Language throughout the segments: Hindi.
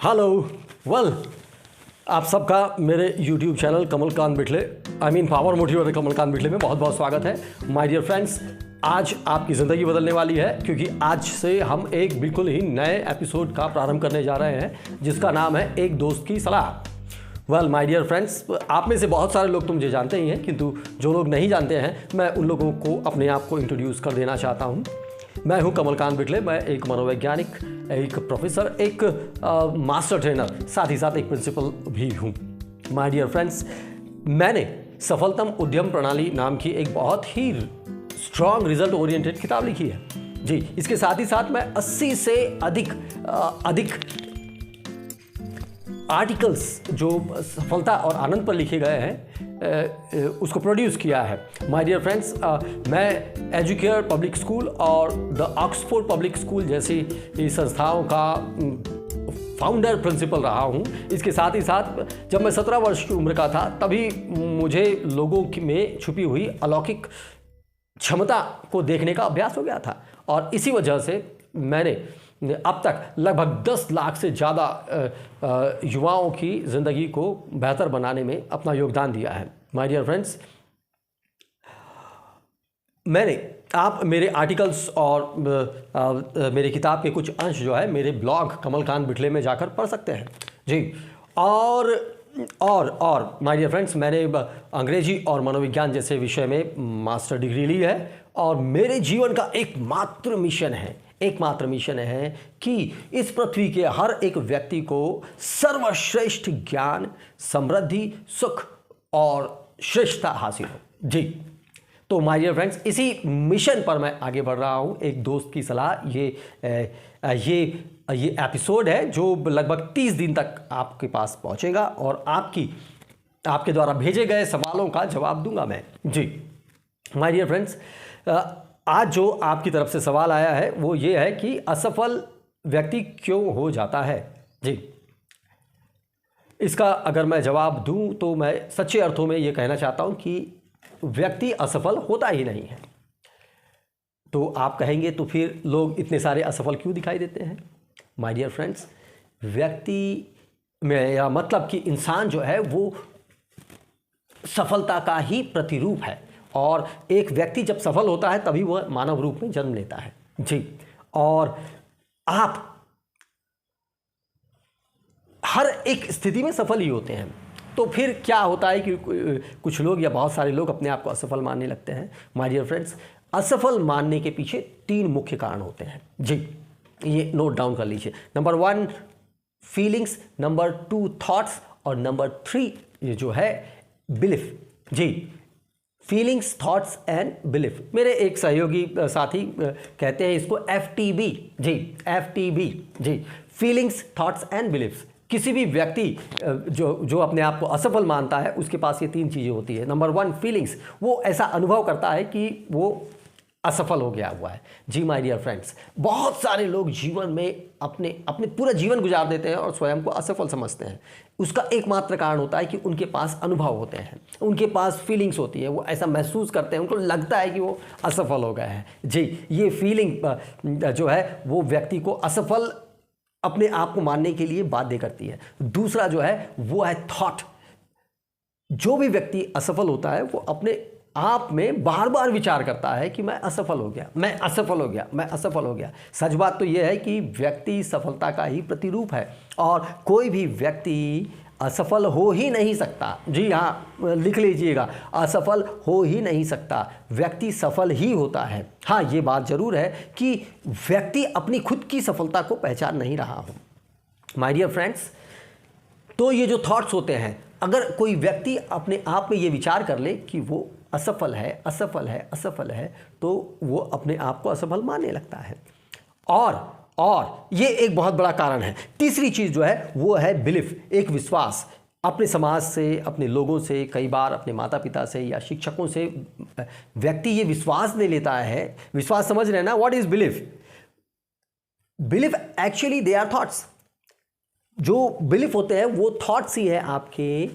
हेलो वेल आप सबका मेरे YouTube channel Kamalkant Bithale power motivator Kamalkant Bithale में बहुत बहुत स्वागत है। माय डियर फ्रेंड्स, आज आपकी ज़िंदगी बदलने वाली है क्योंकि आज से हम एक बिल्कुल ही नए एपिसोड का प्रारंभ करने जा रहे हैं जिसका नाम है एक दोस्त की सलाह। वेल माय डियर फ्रेंड्स, आप में से बहुत सारे लोग तो मुझे जानते ही हैं, किंतु जो लोग नहीं जानते हैं मैं उन लोगों को अपने आप को इंट्रोड्यूस कर देना चाहता हूँ। मैं हूं कमलकांत बिठले। मैं एक मनोवैज्ञानिक, एक प्रोफेसर, एक मास्टर ट्रेनर, साथ ही साथ एक प्रिंसिपल भी हूं। माय डियर फ्रेंड्स, मैंने सफलतम उद्यम प्रणाली नाम की एक बहुत ही स्ट्रॉन्ग रिजल्ट ओरिएंटेड किताब लिखी है जी। इसके साथ ही साथ मैं 80 से अधिक आर्टिकल्स जो सफलता और आनंद पर लिखे गए हैं उसको प्रोड्यूस किया है। माय डियर फ्रेंड्स, मैं एजुकेयर पब्लिक स्कूल और द ऑक्सफोर्ड पब्लिक स्कूल जैसी संस्थाओं का फाउंडर प्रिंसिपल रहा हूँ। इसके साथ ही साथ जब मैं 17 वर्ष की उम्र का था तभी मुझे लोगों में छुपी हुई अलौकिक क्षमता को देखने का अभ्यास हो गया था और इसी वजह से मैंने अब तक लगभग 10 लाख से ज़्यादा युवाओं की ज़िंदगी को बेहतर बनाने में अपना योगदान दिया है। माय डियर फ्रेंड्स, आप मेरे आर्टिकल्स और मेरे किताब के कुछ अंश जो है मेरे ब्लॉग कमलकांत बिठले में जाकर पढ़ सकते हैं जी। और माय डियर फ्रेंड्स, मैंने अंग्रेजी और मनोविज्ञान जैसे विषय में मास्टर डिग्री ली है और मेरे जीवन का एकमात्र मिशन है कि इस पृथ्वी के हर एक व्यक्ति को सर्वश्रेष्ठ ज्ञान, समृद्धि, सुख और श्रेष्ठता हासिल हो जी। तो माय डियर फ्रेंड्स, इसी मिशन पर मैं आगे बढ़ रहा हूँ। एक दोस्त की सलाह ये एपिसोड है जो लगभग 30 दिन तक आपके पास पहुँचेगा और आपके द्वारा भेजे गए सवालों का जवाब दूंगा मैं जी। माय डियर फ्रेंड्स, आज जो आपकी तरफ से सवाल आया है वो ये है कि असफल व्यक्ति क्यों हो जाता है जी। इसका अगर मैं जवाब दूं तो मैं सच्चे अर्थों में ये कहना चाहता हूं कि व्यक्ति असफल होता ही नहीं है। तो आप कहेंगे तो फिर लोग इतने सारे असफल क्यों दिखाई देते हैं? माय डियर फ्रेंड्स, व्यक्ति मेरा मतलब कि इंसान जो है वो सफलता का ही प्रतिरूप है और एक व्यक्ति जब सफल होता है तभी वह मानव रूप में जन्म लेता है जी। और आप हर एक स्थिति में सफल ही होते हैं। तो फिर क्या होता है कि कुछ लोग या बहुत सारे लोग अपने आप को असफल मानने लगते हैं। माय डियर फ्रेंड्स, असफल मानने के पीछे 3 मुख्य कारण होते हैं जी। ये नोट डाउन कर लीजिए। नंबर 1 फीलिंग्स, नंबर 2 थॉट्स और नंबर 3 ये जो है बिलीफ जी। Feelings, thoughts and belief. मेरे एक सहयोगी साथी कहते हैं इसको FTB जी, फीलिंग्स, थॉट्स एंड बिलीफ्स। किसी भी व्यक्ति जो अपने आप को असफल मानता है उसके पास ये 3 चीज़ें होती है। नंबर 1 फीलिंग्स, वो ऐसा अनुभव करता है कि वो असफल हो गया हुआ है जी। माय डियर फ्रेंड्स, बहुत सारे लोग जीवन में अपने पूरा जीवन गुजार देते हैं और स्वयं को असफल समझते हैं। उसका एकमात्र कारण होता है कि उनके पास अनुभव होते हैं, उनके पास फीलिंग्स होती है, वो ऐसा महसूस करते हैं, उनको लगता है कि वो असफल हो गए हैं जी। ये फीलिंग जो है वो व्यक्ति को असफल अपने आप को मानने के लिए बाध्य करती है। दूसरा जो है वो है थॉट। जो भी व्यक्ति असफल होता है वो अपने आप में बार बार विचार करता है कि मैं असफल हो गया। सच बात तो यह है कि व्यक्ति सफलता का ही प्रतिरूप है और कोई भी व्यक्ति असफल हो ही नहीं सकता जी। हाँ, लिख लीजिएगा, असफल हो ही नहीं सकता, व्यक्ति सफल ही होता है। हाँ, ये बात जरूर है कि व्यक्ति अपनी खुद की सफलता को पहचान नहीं रहा हो। माय डियर फ्रेंड्स, तो ये जो थॉट्स होते हैं, अगर कोई व्यक्ति अपने आप में ये विचार कर ले कि वो असफल है तो वो अपने आप को असफल मानने लगता है। और ये एक बहुत बड़ा कारण है। तीसरी चीज़ जो है वो है बिलीफ, एक विश्वास। अपने समाज से, अपने लोगों से, कई बार अपने माता पिता से या शिक्षकों से व्यक्ति ये विश्वास ले लेता है। विश्वास समझ रहे हैं ना? What is belief? Belief actually they are thoughts. जो बिलीफ होते हैं वो थॉट्स ही है आपके।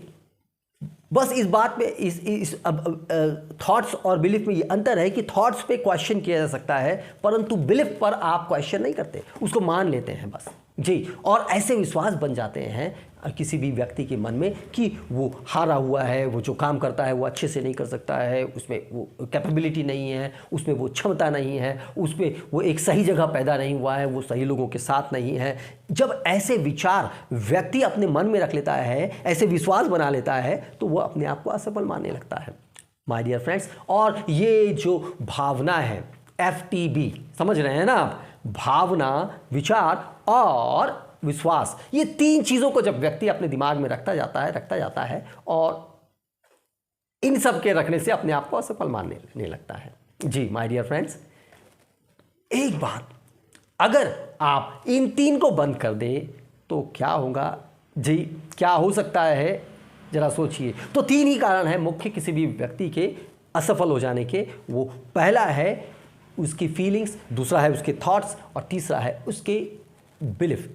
बस इस बात में इस थॉट्स और बिलीफ में ये अंतर है कि थॉट्स पे क्वेश्चन किया जा सकता है परंतु बिलीफ पर आप क्वेश्चन नहीं करते, उसको मान लेते हैं बस जी, और ऐसे विश्वास बन जाते हैं किसी भी व्यक्ति के मन में कि वो हारा हुआ है, वो जो काम करता है वो अच्छे से नहीं कर सकता है, उसमें वो कैपेबिलिटी नहीं है, उसमें वो क्षमता नहीं है, उसमें वो एक सही जगह पैदा नहीं हुआ है, वो सही लोगों के साथ नहीं है। जब ऐसे विचार व्यक्ति अपने मन में रख लेता है, ऐसे विश्वास बना लेता है, तो वो अपने आप को असफल मानने लगता है माय डियर फ्रेंड्स। और ये जो भावना है FTB, समझ रहे हैं ना आप, भावना, विचार और विश्वास, ये तीन चीजों को जब व्यक्ति अपने दिमाग में रखता जाता है और इन सब के रखने से अपने आप को असफल मानने लगता है। जी माय डियर फ्रेंड्स, एक बात, अगर आप इन तीन को बंद कर दें तो क्या होगा जी, क्या हो सकता है, जरा सोचिए। तो तीन ही कारण है मुख्य किसी भी व्यक्ति के असफल हो जाने के। वो पहला है उसकी फीलिंग्स, दूसरा है उसके थॉट्स और तीसरा है उसके बिलीफ।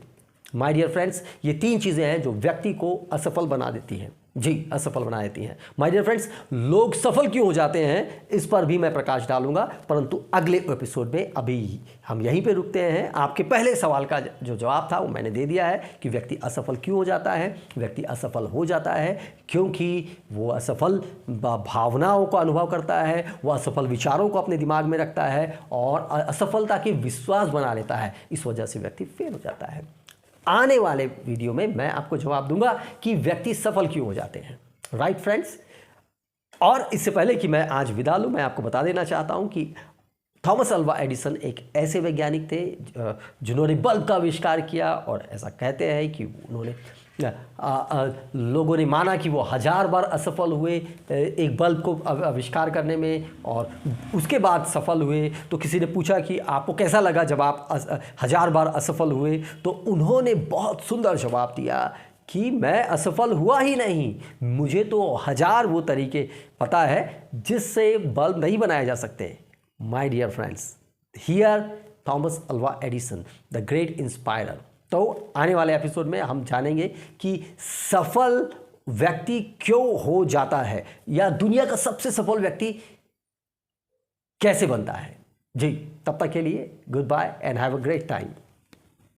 माय डियर फ्रेंड्स, ये तीन चीज़ें हैं जो व्यक्ति को असफल बना देती हैं। जी, असफल बना देती हैं। माय डियर फ्रेंड्स, लोग सफल क्यों हो जाते हैं इस पर भी मैं प्रकाश डालूंगा, परंतु अगले एपिसोड में। अभी हम यहीं पे रुकते हैं। आपके पहले सवाल का जो जवाब था वो मैंने दे दिया है कि व्यक्ति असफल क्यों हो जाता है। व्यक्ति असफल हो जाता है क्योंकि वो असफल भावनाओं का अनुभव करता है, वो असफल विचारों को अपने दिमाग में रखता है और असफलता के विश्वास बना लेता है। इस वजह से व्यक्ति फेल हो जाता है। आने वाले वीडियो में मैं आपको जवाब दूंगा कि व्यक्ति सफल क्यों हो जाते हैं। राइट फ्रेंड्स, और इससे पहले कि मैं आज विदा लूं, मैं आपको बता देना चाहता हूं कि थॉमस अल्वा एडिसन एक ऐसे वैज्ञानिक थे जिन्होंने बल्ब का आविष्कार किया, और ऐसा कहते हैं कि उन्होंने लोगों ने माना कि वो 1000 बार असफल हुए एक बल्ब को आविष्कार करने में, और उसके बाद सफल हुए। तो किसी ने पूछा कि आपको कैसा लगा जब आप 1000 बार असफल हुए, तो उन्होंने बहुत सुंदर जवाब दिया कि मैं असफल हुआ ही नहीं, मुझे तो 1000 वो तरीके पता है जिससे बल्ब नहीं बनाए जा सकते। My dear friends, here Thomas Alva Edison, the great inspirer. तो आने वाले एपिसोड में हम जानेंगे कि सफल व्यक्ति क्यों हो जाता है, या दुनिया का सबसे सफल व्यक्ति कैसे बनता है। जी, तब तक के लिए goodbye and have a great time.